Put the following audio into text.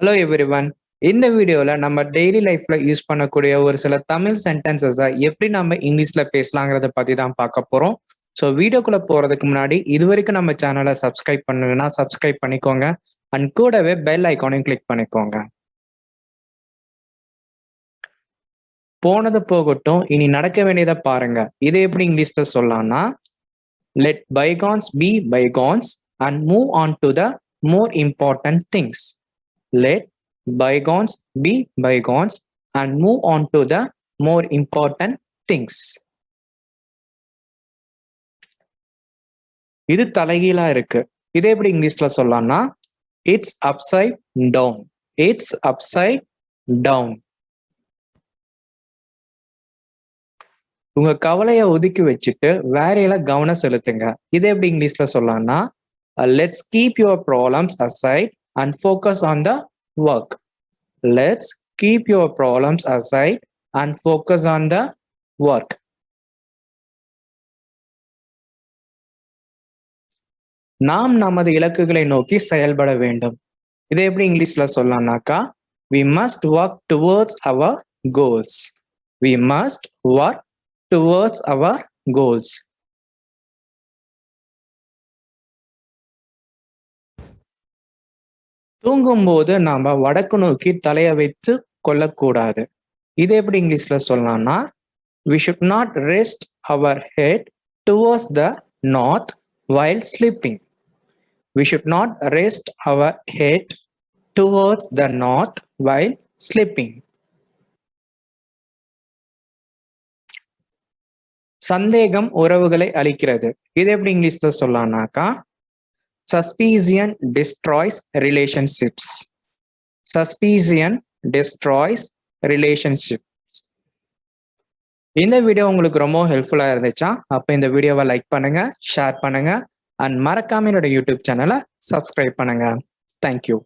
Hello everyone. இந்த வீடியோல நம்ம டெய்லி லைஃப்ல யூஸ் பண்ணக்கூடிய ஒரு சில தமிழ் சென்டென்சஸை எப்படி நம்ம இங்கிலீஷ்ல பேசலாங்கிறத பத்தி தான் பார்க்க போறோம். ஸோ வீடியோக்குள்ள போறதுக்கு முன்னாடி இது வரைக்கும் நம்ம சேனலை சப்ஸ்கிரைப் பண்ணலைன்னா சப்ஸ்கிரைப் பண்ணிக்கோங்க. அண்ட் கூடவே பெல் ஐக்கானையும் கிளிக் பண்ணிக்கோங்க. போனது போகட்டும், இனி நடக்க வேண்டியதை பாருங்க. இதை எப்படி இங்கிலீஷ்ல சொல்லலாம்னா, let bygones be bygones and move on to the more important things. Let bygones be bygones and move on to the more important things. இது தலைகீழா இருக்கு. இதே எப்படி இங்கிலீஷ்ல சொல்லலாம்னா, it's upside down. It's upside down. உங்க கவலையை ஒதுக்கி வச்சுட்டு வேலையில கவனம் செலுத்துங்க. இதே எப்படி இங்கிலீஷ்ல சொல்லலாம்னா, let's keep your problems aside and focus on the work. Let's keep your problems aside and focus on the work. நாம் நமது இலக்குகளை நோக்கி செயல்பட வேண்டும். இதை எப்படி இங்கிலீஷ்ல சொல்லலாம்னாக்கா, we must work towards our goals. We must work towards our goals. தூங்கும்போது நாம வடக்கு நோக்கி தலையை வைத்து கொள்ளக்கூடாது. இது எப்படி இங்கிலீஷ்ல சொல்லலாம்னா, we should not rest our head towards the north while sleeping. We should not rest our head towards the north while sleeping. சந்தேகம் உறவுகளை அழிக்கிறது. இது எப்படி இங்கிலீஷ்ல சொல்லலாம்னாக்கா, suspicion destroys relationships. Suspicion destroys relationships. இந்த வீடியோ உங்களுக்கு ரொம்ப ஹெல்ப்ஃபுல்லா இருந்துச்சா? அப்ப இந்த வீடியோவை லைக் பண்ணுங்க, ஷேர் பண்ணுங்க, அண்ட் மறக்காம என்னோட யூடியூப் சேனலை சப்ஸ்கிரைப் பண்ணுங்க. தேங்க்யூ.